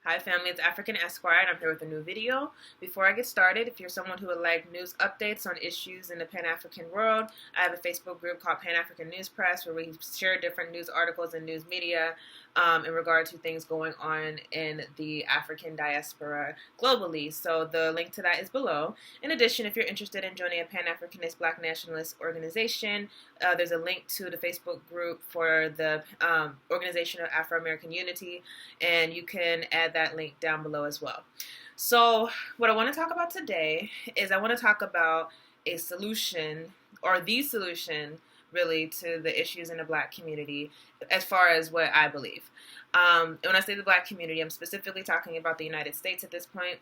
Hi family, it's African Esquire and I'm here with a new video. Before I get started, if you're someone who would like news updates on issues in the Pan-African world, I have a Facebook group called Pan-African News Press where we share different news articles and news media in regard to things going on in the African diaspora globally. So the link to that is below. In addition, if you're interested in joining a Pan-Africanist Black nationalist organization, there's a link to the Facebook group for the Organization of Afro-American Unity, and you can add that link down below as well. So what I want to talk about today is I want to talk about a solution, or the solution really, to the issues in the Black community as far as what I believe. When I say the Black community, I'm specifically talking about the United States at this point.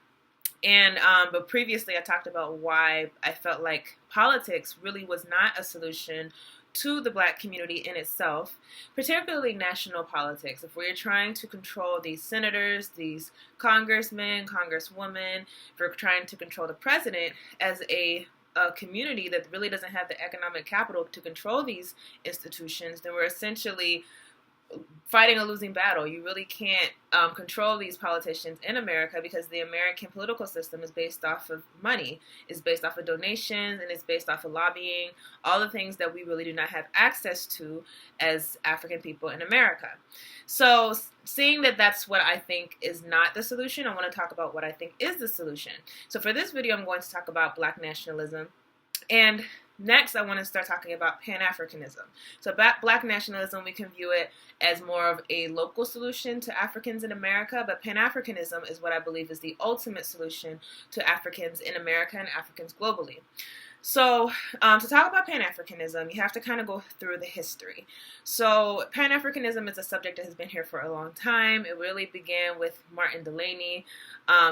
And but previously I talked about why I felt like politics really was not a solution to the Black community in itself, particularly national politics. If we're trying to control these senators, these congressmen, congresswomen, if we're trying to control the president as a community that really doesn't have the economic capital to control these institutions, then we're essentially fighting a losing battle. You really can't control these politicians in America because the American political system is based off of money, is based off of donations, and it's based off of lobbying, all the things that we really do not have access to as African people in America. So seeing that that's what I think is not the solution, I want to talk about what I think is the solution. So for this video, I'm going to talk about Black nationalism. And next, I want to start talking about Pan-Africanism. So Black nationalism, we can view it as more of a local solution to Africans in America, but Pan-Africanism is what I believe is the ultimate solution to Africans in America and Africans globally. So to talk about Pan-Africanism, you have to kind of go through the history. So Pan-Africanism is a subject that has been here for a long time. It really began with Martin Delany.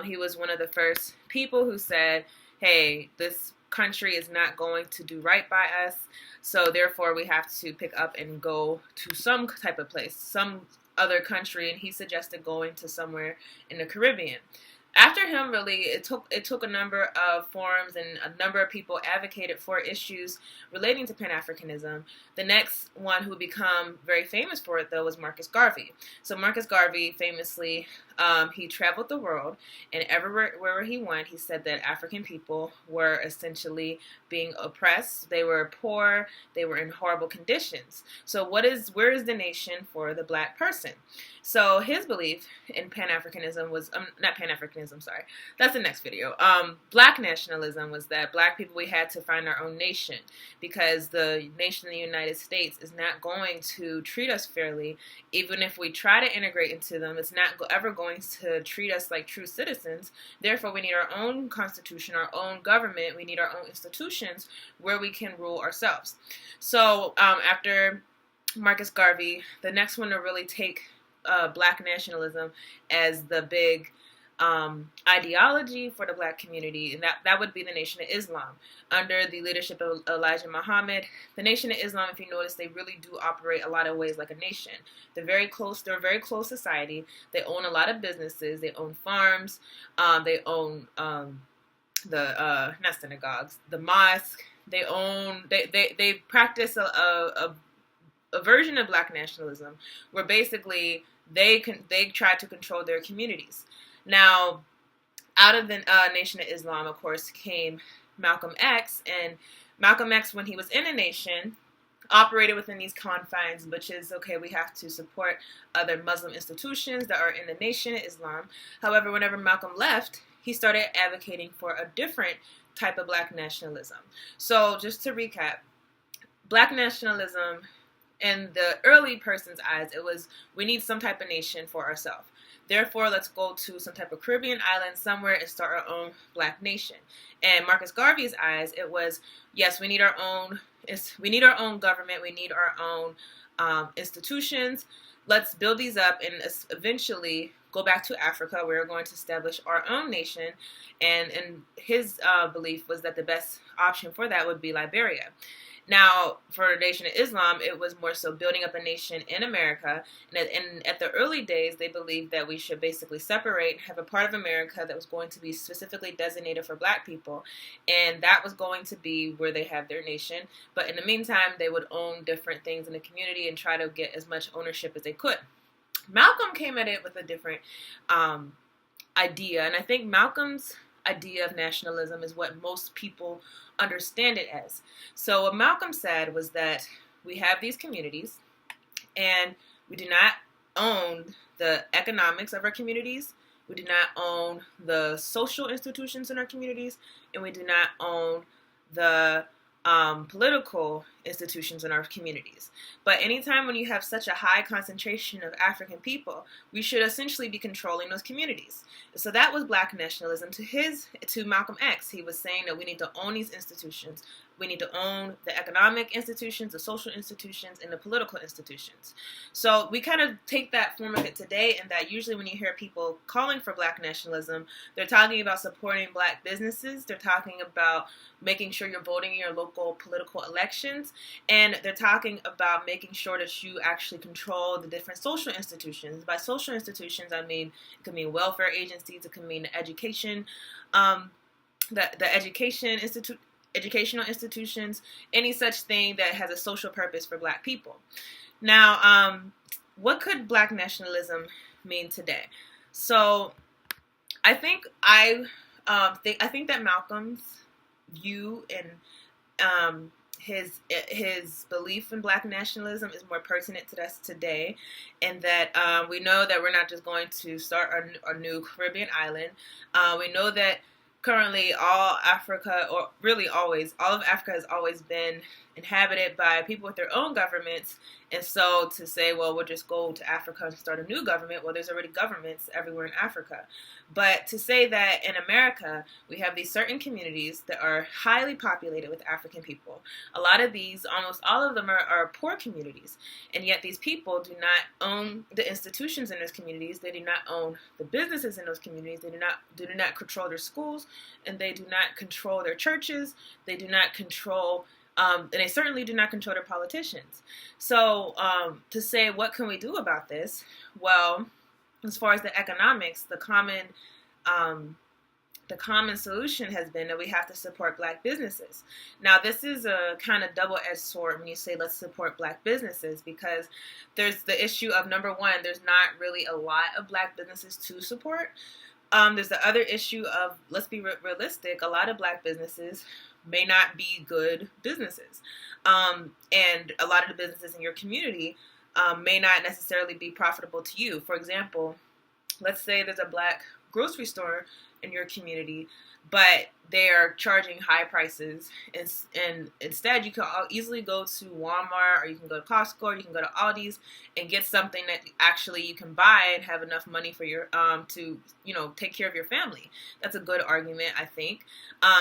He was one of the first people who said, hey, this country is not going to do right by us, so therefore we have to pick up and go to some type of place, some other country, and he suggested going to somewhere in the Caribbean. After him, really, it took a number of forums, and a number of people advocated for issues relating to Pan-Africanism. The next one who became very famous for it, though, was Marcus Garvey. So Marcus Garvey famously, he traveled the world, and everywhere he went, he said that African people were essentially being oppressed. They were poor. They were in horrible conditions. So where is the nation for the Black person? So his belief in Pan-Africanism was, not Pan-Africanism, sorry, that's the next video. Black nationalism was that Black people, we had to find our own nation, because the nation of the United States is not going to treat us fairly. Even if we try to integrate into them, it's not ever going to treat us like true citizens. Therefore, we need our own constitution, our own government. We need our own institutions where we can rule ourselves. So after Marcus Garvey, the next one to really take Black nationalism as the big ideology for the Black community, and that would be the Nation of Islam. Under the leadership of Elijah Muhammad, the Nation of Islam, if you notice, they really do operate a lot of ways like a nation. They're a very close society. They own a lot of businesses. They own farms. They own not synagogues, the mosque. They practice a version of Black nationalism where basically they try to control their communities. Now, out of the Nation of Islam, of course, came Malcolm X, and Malcolm X, when he was in a nation, operated within these confines, which is, okay, we have to support other Muslim institutions that are in the Nation of Islam. However, whenever Malcolm left, he started advocating for a different type of Black nationalism. So just to recap, Black nationalism, in the early person's eyes, it was, we need some type of nation for ourselves. Therefore, let's go to some type of Caribbean island somewhere and start our own Black nation. And Marcus Garvey's eyes, it was, yes, we need our own government, we need our own institutions. Let's build these up and eventually go back to Africa. We're going to establish our own nation. And his belief was that the best option for that would be Liberia. Now, for the Nation of Islam, it was more so building up a nation in America. And at the early days, they believed that we should basically separate, have a part of America that was going to be specifically designated for Black people. And that was going to be where they have their nation. But in the meantime, they would own different things in the community and try to get as much ownership as they could. Malcolm came at it with a different idea, and I think Malcolm's idea of nationalism is what most people understand it as. So what Malcolm said was that we have these communities, and we do not own the economics of our communities. We do not own the social institutions in our communities, and we do not own the political institutions in our communities. But anytime when you have such a high concentration of African people, we should essentially be controlling those communities. So that was Black nationalism to Malcolm X. He was saying that we need to own these institutions. We need to own the economic institutions, the social institutions, and the political institutions. So we kind of take that form of it today, and that usually when you hear people calling for Black nationalism, they're talking about supporting Black businesses. They're talking about making sure you're voting in your local political elections, and they're talking about making sure that you actually control the different social institutions. By social institutions, I mean it could mean welfare agencies, it could mean education, the educational institutions, any such thing that has a social purpose for Black people. Now, what could Black nationalism mean today? So, I think that Malcolm's view and his belief in Black nationalism is more pertinent to us today, and that we know that we're not just going to start a new Caribbean island. We know that currently all Africa, or really always, all of Africa has always been inhabited by people with their own governments. And so to say, well, we'll just go to Africa and start a new government, well, there's already governments everywhere in Africa. But to say that in America, we have these certain communities that are highly populated with African people. A lot of these, almost all of them are poor communities. And yet these people do not own the institutions in those communities. They do not own the businesses in those communities. They do not control their schools, and they do not control their churches. They do not control and they certainly do not control their politicians. So to say, what can we do about this? Well, as far as the economics, the common solution has been that we have to support Black businesses. Now, this is a kind of double-edged sword when you say let's support Black businesses, because there's the issue of, number one, there's not really a lot of Black businesses to support. There's the other issue of, let's be realistic, a lot of Black businesses may not be good businesses. And a lot of the businesses in your community may not necessarily be profitable to you. For example, let's say there's a Black grocery store in your community, but they are charging high prices, and instead you can easily go to Walmart, or you can go to Costco, or you can go to Aldi's and get something that actually you can buy and have enough money for your to take care of your family. That's a good argument, I think.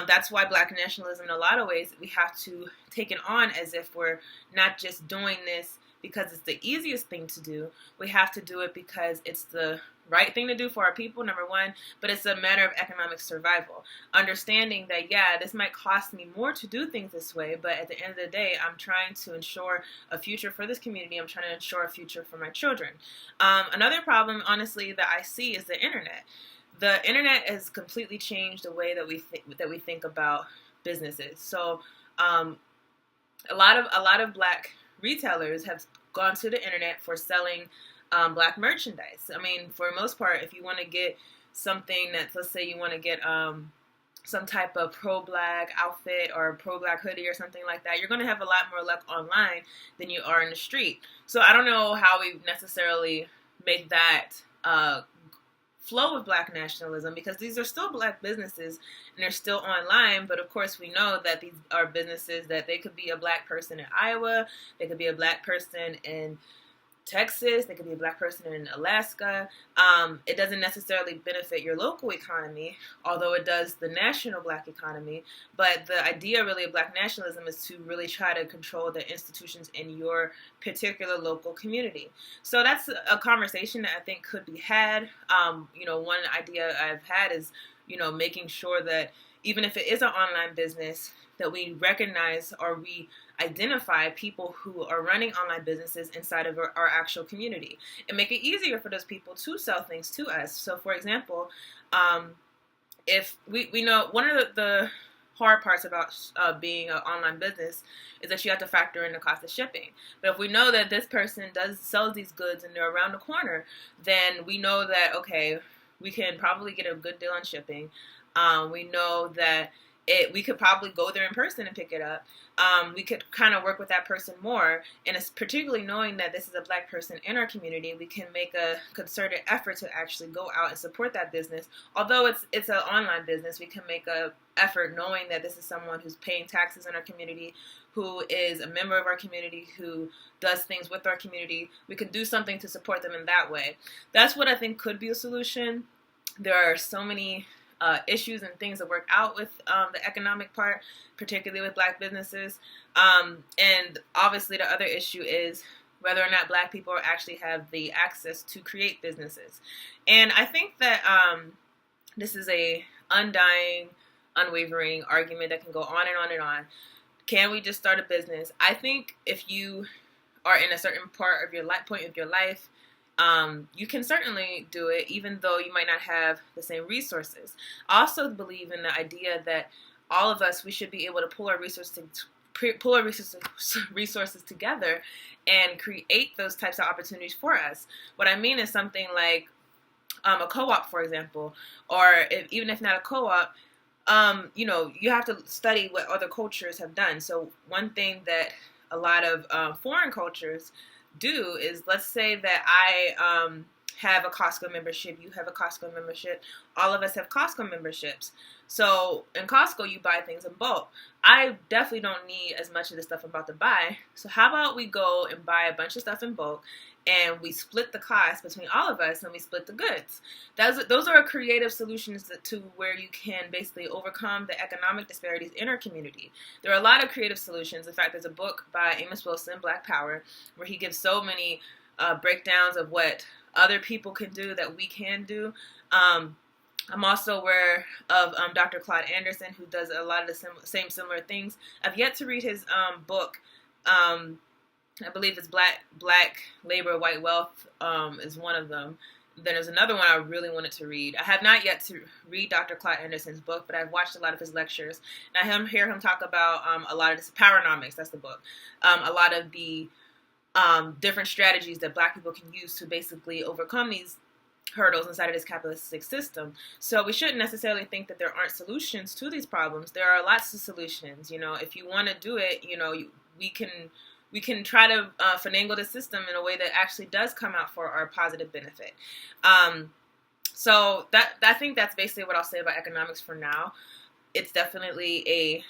That's why Black nationalism, in a lot of ways, we have to take it on as if we're not just doing this because it's the easiest thing to do. We have to do it because it's the right thing to do for our people, number one, but it's a matter of economic survival. Understanding that, yeah, this might cost me more to do things this way, but at the end of the day, I'm trying to ensure a future for this community. I'm trying to ensure a future for my children. Another problem, honestly, that I see is the internet. The internet has completely changed the way that we think about businesses. So, a lot of Black retailers have gone to the internet for selling Black merchandise. I mean, for the most part, if you want to get something that's, let's say you want to get some type of pro-Black outfit or pro-Black hoodie or something like that, you're going to have a lot more luck online than you are in the street. So I don't know how we necessarily make that flow with Black nationalism, because these are still Black businesses and they're still online. But of course, we know that these are businesses that they could be a Black person in Iowa, they could be a Black person in Texas, they could be a Black person in Alaska. It doesn't necessarily benefit your local economy, although it does the national Black economy. But the idea really of Black nationalism is to really try to control the institutions in your particular local community. So that's a conversation that I think could be had. One idea I've had is, making sure that even if it is an online business, that we recognize or we identify people who are running online businesses inside of our actual community and make it easier for those people to sell things to us. So, for example, if we know one of the hard parts about being an online business is that you have to factor in the cost of shipping. But if we know that this person sells these goods and they're around the corner, then we know that, okay, we can probably get a good deal on shipping. We know that we could probably go there in person and pick it up. We could kind of work with that person more, and it's particularly knowing that this is a Black person in our community, we can make a concerted effort to actually go out and support that business. Although it's an online business, we can make a effort knowing that this is someone who's paying taxes in our community, who is a member of our community, who does things with our community. We can do something to support them in that way. That's what I think could be a solution. There are so many issues and things that work out with the economic part, particularly with Black businesses. And obviously the other issue is whether or not Black people actually have the access to create businesses. And I think that this is a undying, unwavering argument that can go on and on and on. Can we just start a business? I think if you are in a certain point of your life, you can certainly do it, even though you might not have the same resources. I also believe in the idea that all of us, we should be able to pull our resources together and create those types of opportunities for us. What I mean is something like a co-op, for example, or even if not a co-op, you have to study what other cultures have done. So one thing that a lot of foreign cultures do is, let's say that I have a Costco membership, you have a Costco membership, all of us have Costco memberships. So in Costco, you buy things in bulk. I definitely don't need as much of the stuff I'm about to buy. So how about we go and buy a bunch of stuff in bulk, and we split the cost between all of us, and we split the goods. Those are creative solutions to where you can basically overcome the economic disparities in our community. There are a lot of creative solutions. In fact, there's a book by Amos Wilson, Black Power, where he gives so many breakdowns of what other people can do that we can do. I'm also aware of Dr. Claude Anderson, who does a lot of the same similar things. I've yet to read his book. I believe it's Black Labor, White Wealth is one of them. Then there's another one I really wanted to read. I have not yet to read Dr. Claude Anderson's book, but I've watched a lot of his lectures. And I hear him talk about a lot of this, Powernomics, that's the book. A lot of the different strategies that Black people can use to basically overcome these hurdles inside of this capitalistic system. So we shouldn't necessarily think that there aren't solutions to these problems. There are lots of solutions. If you want to do it, we can try to finagle the system in a way that actually does come out for our positive benefit. So I think that's basically what I'll say about economics for now. It's definitely a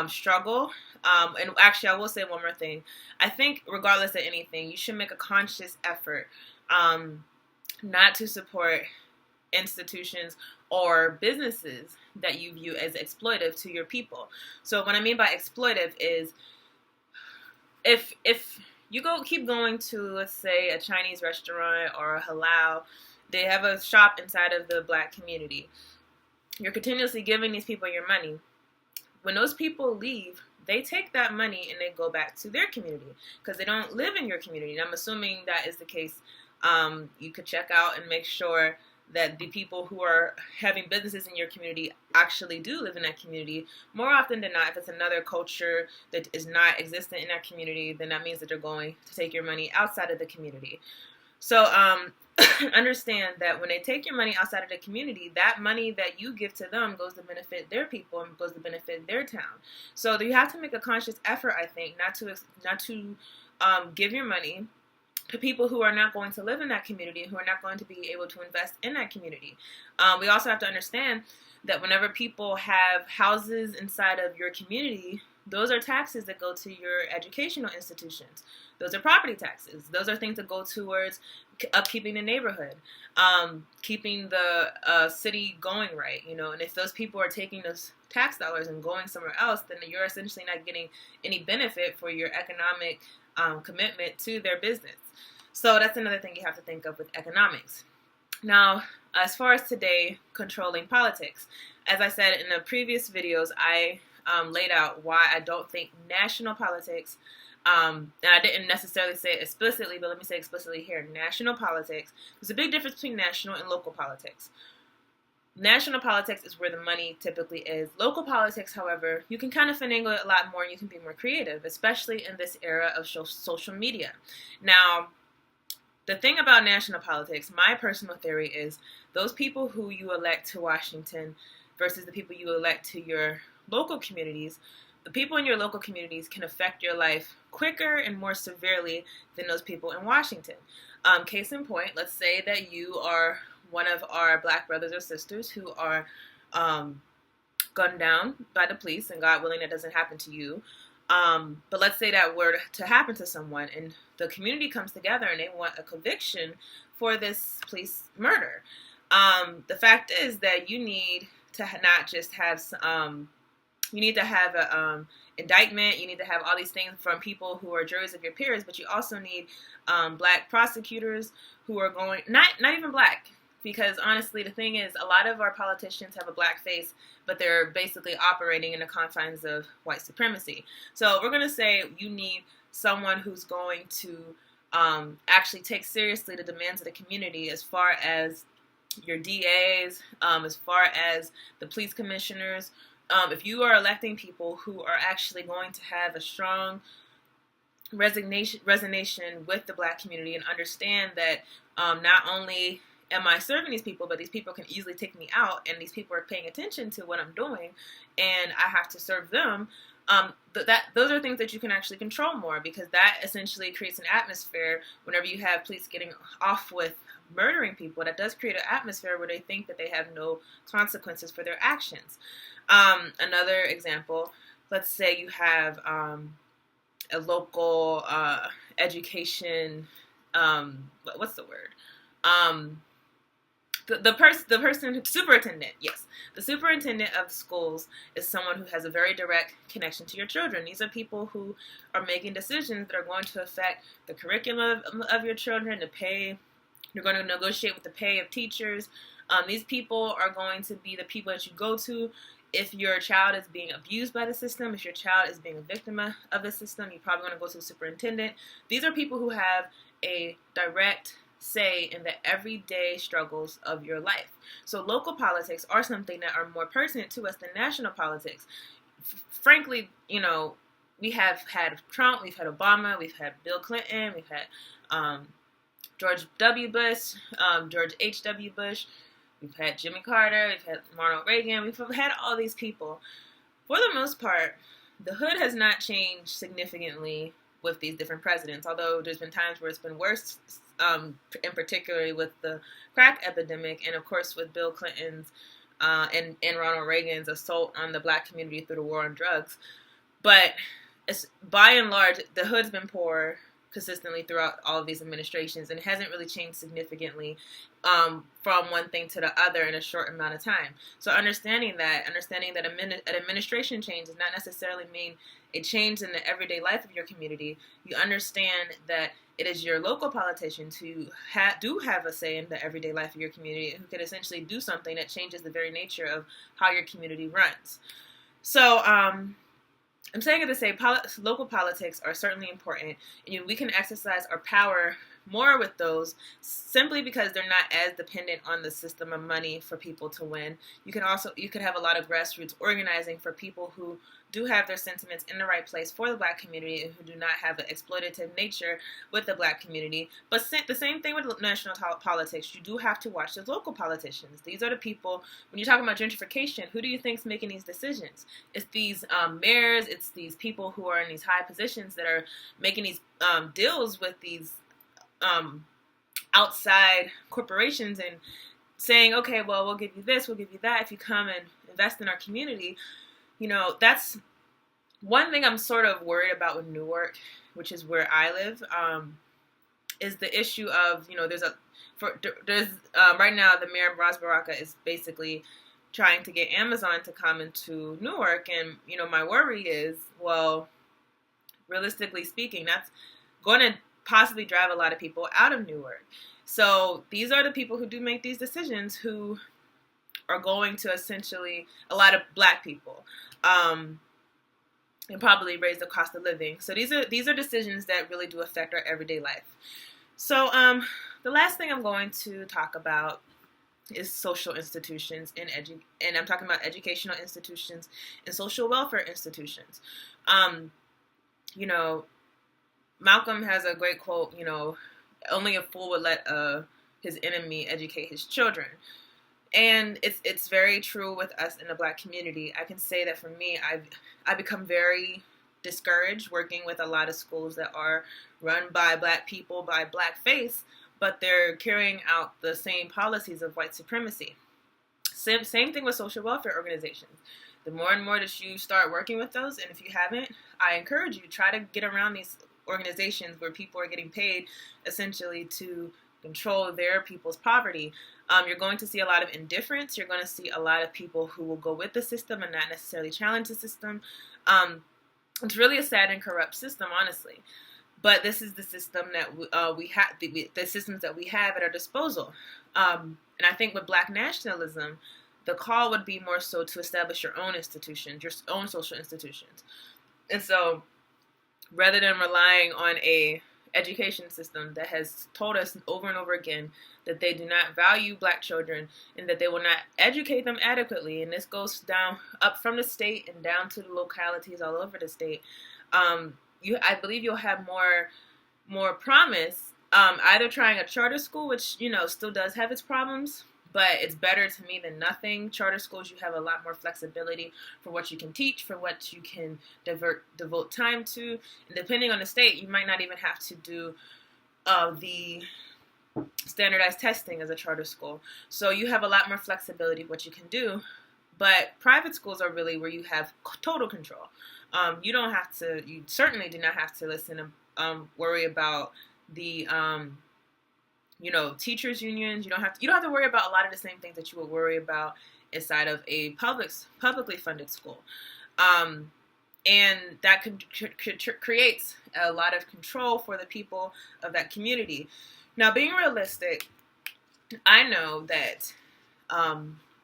struggle. And actually, I will say one more thing. I think regardless of anything, you should make a conscious effort not to support institutions or businesses that you view as exploitive to your people. So what I mean by exploitive is if you keep going to, let's say, a Chinese restaurant or a halal, they have a shop inside of the Black community. You're continuously giving these people your money. When those people leave, they take that money and they go back to their community because they don't live in your community. And I'm assuming that is the case. You could check out and make sure that the people who are having businesses in your community actually do live in that community. More often than not, if it's another culture that is not existent in that community, then that means that they're going to take your money outside of the community. So understand that when they take your money outside of the community, that money that you give to them goes to benefit their people and goes to benefit their town. So you have to make a conscious effort, I think, not to give your money to people who are not going to live in that community, who are not going to be able to invest in that community. We also have to understand that whenever people have houses inside of your community, those are taxes that go to your educational institutions. Those are property taxes. Those are things that go towards upkeeping the neighborhood, keeping the city going right. And if those people are taking those tax dollars and going somewhere else, then you're essentially not getting any benefit for your economic commitment to their business. So that's another thing you have to think of with economics. Now, as far as today, controlling politics, as I said in the previous videos, I laid out why I don't think national politics, and I didn't necessarily say it explicitly, but let me say explicitly here, national politics. There's a big difference between national and local politics. National politics is where the money typically is. Local politics, however, you can kind of finagle it a lot more and you can be more creative, especially in this era of social media. Now, the thing about national politics, my personal theory is those people who you elect to Washington versus the people you elect to your local communities, the people in your local communities can affect your life quicker and more severely than those people in Washington. Case in point, let's say that you are one of our black brothers or sisters who are gunned down by the police, and God willing that doesn't happen to you. But let's say that were to happen to someone and the community comes together and they want a conviction for this police murder. The fact is that you need to not just have, you need to have an indictment, you need to have all these things from people who are jurors of your peers, but you also need black prosecutors who are going, not even black, because honestly, the thing is, a lot of our politicians have a black face, but they're basically operating in the confines of white supremacy. So we're going to say you need someone who's going to actually take seriously the demands of the community, as far as your DAs, as far as the police commissioners. If you are electing people who are actually going to have a strong resonation with the black community and understand that not only am I serving these people, but these people can easily take me out, and these people are paying attention to what I'm doing, and I have to serve them. Those are things that you can actually control more, because that essentially creates an atmosphere. Whenever you have police getting off with murdering people, that does create an atmosphere where they think that they have no consequences for their actions. Another example, let's say you have a local education, what's the word? The superintendent, yes. The superintendent of schools is someone who has a very direct connection to your children. These are people who are making decisions that are going to affect the curriculum of your children, the pay. You're going to negotiate with the pay of teachers. These people are going to be the people that you go to if your child is being abused by the system, if your child is being a victim of the system. You're probably going to go to the superintendent. These are people who have a direct say in the everyday struggles of your life. So local politics are something that are more pertinent to us than national politics. Frankly, we have had Trump, we've had Obama, we've had Bill Clinton, we've had George W. Bush, George H.W. Bush, we've had Jimmy Carter, we've had Ronald Reagan, we've had all these people. For the most part, the hood has not changed significantly with these different presidents, although there's been times where it's been worse, in particularly with the crack epidemic, and of course with Bill Clinton's and Ronald Reagan's assault on the black community through the war on drugs. But by and large, the hood's been poor consistently throughout all of these administrations, and it hasn't really changed significantly from one thing to the other in a short amount of time. So understanding that an administration change does not necessarily mean a change in the everyday life of your community. You understand that it is your local politicians who do have a say in the everyday life of your community, who can essentially do something that changes the very nature of how your community runs. So I'm saying it to say local politics are certainly important, and we can exercise our power more with those simply because they're not as dependent on the system of money for people to win. You could have a lot of grassroots organizing for people who do have their sentiments in the right place for the black community and who do not have an exploitative nature with the black community. But the same thing with national politics. You do have to watch the local politicians. These are the people, when you're talking about gentrification, who do you think is making these decisions? It's these mayors, it's these people who are in these high positions that are making these deals with these outside corporations and saying, okay, well, we'll give you this, we'll give you that if you come and invest in our community. That's one thing I'm sort of worried about with Newark, which is where I live, is the issue of, there's right now the mayor of Ras Baraka is basically trying to get Amazon to come into Newark, and, my worry is, well, realistically speaking, that's going to possibly drive a lot of people out of Newark. So these are the people who do make these decisions who are going to essentially, a lot of black people, and probably raise the cost of living. So these are decisions that really do affect our everyday life. So the last thing I'm going to talk about is social institutions and I'm talking about educational institutions and social welfare institutions. You know, Malcolm has a great quote, only a fool would let his enemy educate his children. And it's very true with us in the Black community. I can say that for me, I've become very discouraged working with a lot of schools that are run by Black people, by Black faiths, but they're carrying out the same policies of white supremacy. Same thing with social welfare organizations. The more and more that you start working with those, and if you haven't, I encourage you, try to get around these organizations where people are getting paid essentially to control their people's poverty. You're going to see a lot of indifference. You're going to see a lot of people who will go with the system and not necessarily challenge the system. It's really a sad and corrupt system, honestly. But this is the system that we have, the systems that we have at our disposal. And I think with Black nationalism, the call would be more so to establish your own institutions, your own social institutions. And so rather than relying on a education system that has told us over and over again that they do not value Black children and that they will not educate them adequately, and this goes down up from the state and down to the localities all over the state, I believe you'll have more promise either trying a charter school, which still does have its problems, but it's better to me than nothing. Charter schools, you have a lot more flexibility for what you can teach, for what you can devote time to. And depending on the state, you might not even have to do the standardized testing as a charter school. So you have a lot more flexibility of what you can do. But private schools are really where you have total control. You certainly do not have to listen and worry about the teachers unions. You don't have to worry about a lot of the same things that you would worry about inside of a publicly funded school. And that creates a lot of control for the people of that community. Now, being realistic, I know that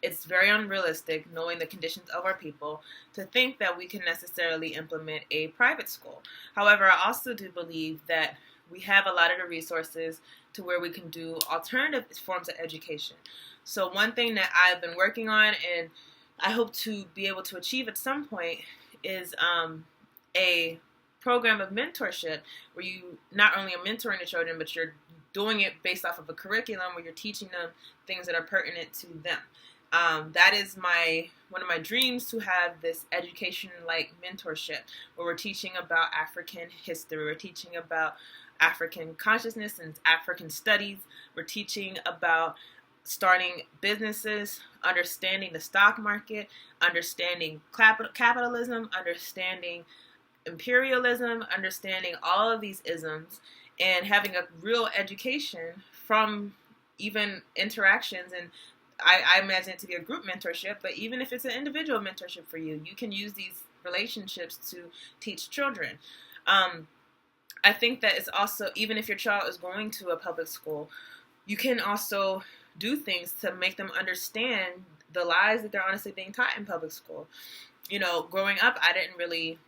it's very unrealistic, knowing the conditions of our people, to think that we can necessarily implement a private school. However, I also do believe that we have a lot of the resources to where we can do alternative forms of education. So one thing that I've been working on and I hope to be able to achieve at some point is a program of mentorship where you not only are mentoring the children, but you're doing it based off of a curriculum where you're teaching them things that are pertinent to them. That is one of my dreams, to have this education-like mentorship where we're teaching about African history, we're teaching about African consciousness and African studies, we're teaching about starting businesses, understanding the stock market, understanding capitalism, understanding imperialism, understanding all of these isms, and having a real education from even interactions. And I imagine it to be a group mentorship, but even if it's an individual mentorship for you, you can use these relationships to teach children. I think that it's also, even if your child is going to a public school, you can also do things to make them understand the lies that they're honestly being taught in public school. Growing up, I didn't really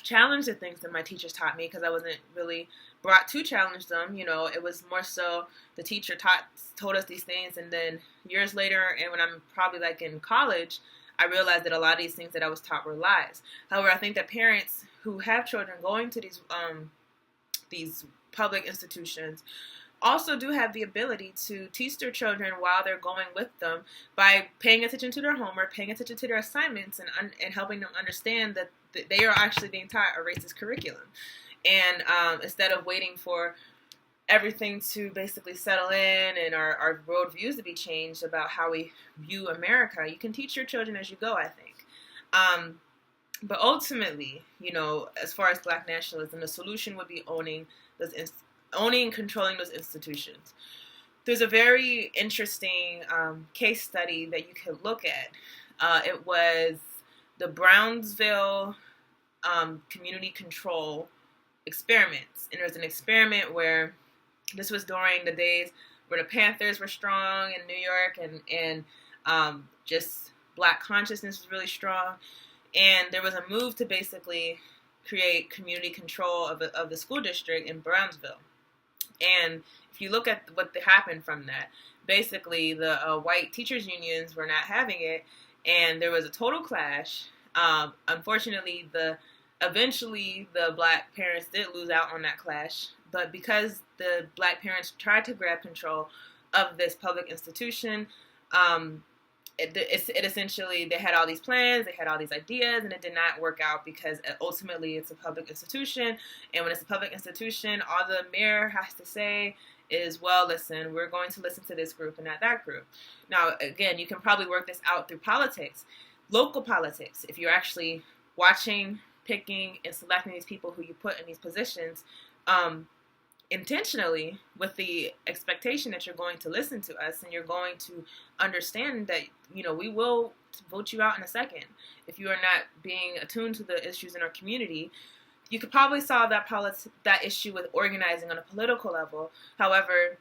challenge the things that my teachers taught me because I wasn't really brought to challenge them. It was more so the teacher told us these things, and then years later, and when I'm probably like in college, I realized that a lot of these things that I was taught were lies. However, I think that parents who have children going to these public institutions also do have the ability to teach their children while they're going with them by paying attention to their homework, paying attention to their assignments, and helping them understand that they are actually being taught a racist curriculum. And instead of waiting for everything to basically settle in and our world views to be changed about how we view America, you can teach your children as you go, I think. But ultimately, as far as Black nationalism, the solution would be owning and controlling those institutions. There's a very interesting case study that you could look at. It was the Brownsville community control experiments. And there was an experiment where this was during the days where the Panthers were strong in New York and just Black consciousness was really strong. And there was a move to basically create community control of the school district in Brownsville. And if you look at what happened from that, basically the white teachers unions were not having it, and there was a total clash. Unfortunately, eventually the black parents did lose out on that clash, but because the black parents tried to grab control of this public institution, it essentially, they had all these plans, they had all these ideas, and it did not work out because ultimately it's a public institution. And when it's a public institution, all the mayor has to say is, well, listen, we're going to listen to this group and not that group. Now, again, you can probably work this out through politics, local politics. If you're actually watching, picking, and selecting these people who you put in these positions, intentionally, with the expectation that you're going to listen to us and you're going to understand that, we will vote you out in a second. If you are not being attuned to the issues in our community, you could probably solve that issue with organizing on a political level. However,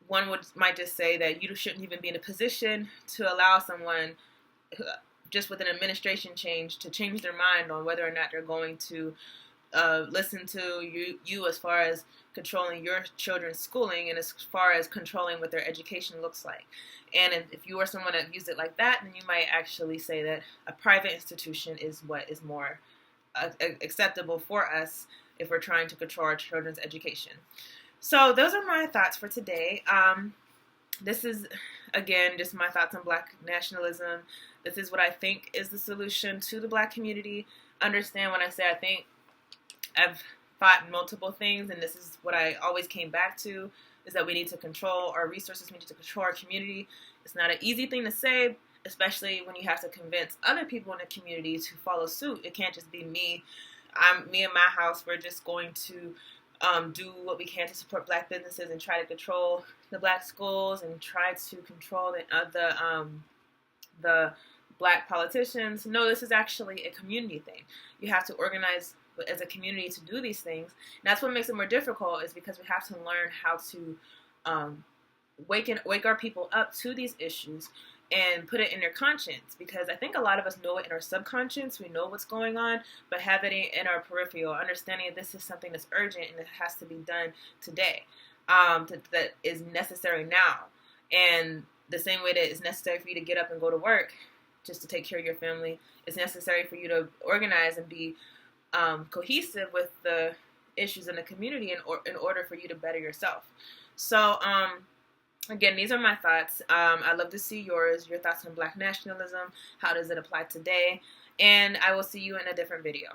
one might just say that you shouldn't even be in a position to allow someone just with an administration change to change their mind on whether or not they're going to listen to you as far as controlling your children's schooling and as far as controlling what their education looks like. And if you are someone that views it like that, then you might actually say that a private institution is what is more acceptable for us if we're trying to control our children's education. So those are my thoughts for today. This is, again, just my thoughts on Black nationalism. This is what I think is the solution to the Black community. Understand when I say I think, I've fought multiple things, and this is what I always came back to, is that we need to control our resources, we need to control our community. It's not an easy thing to say, especially when you have to convince other people in the community to follow suit. It can't just be me. Me and my house, we're just going to do what we can to support Black businesses and try to control the Black schools and try to control the Black politicians. No, this is actually a community thing. You have to organize as a community to do these things. And that's what makes it more difficult, is because we have to learn how to wake our people up to these issues and put it in their conscience, because I think a lot of us know it in our subconscious. We know what's going on, but have it in our peripheral, understanding that this is something that's urgent and it has to be done today, that is necessary now. And the same way that it's necessary for you to get up and go to work just to take care of your family, it's necessary for you to organize and be cohesive with the issues in the community in order for you to better yourself. So, again, these are my thoughts. I'd love to see your thoughts on Black nationalism. How does it apply today? And I will see you in a different video.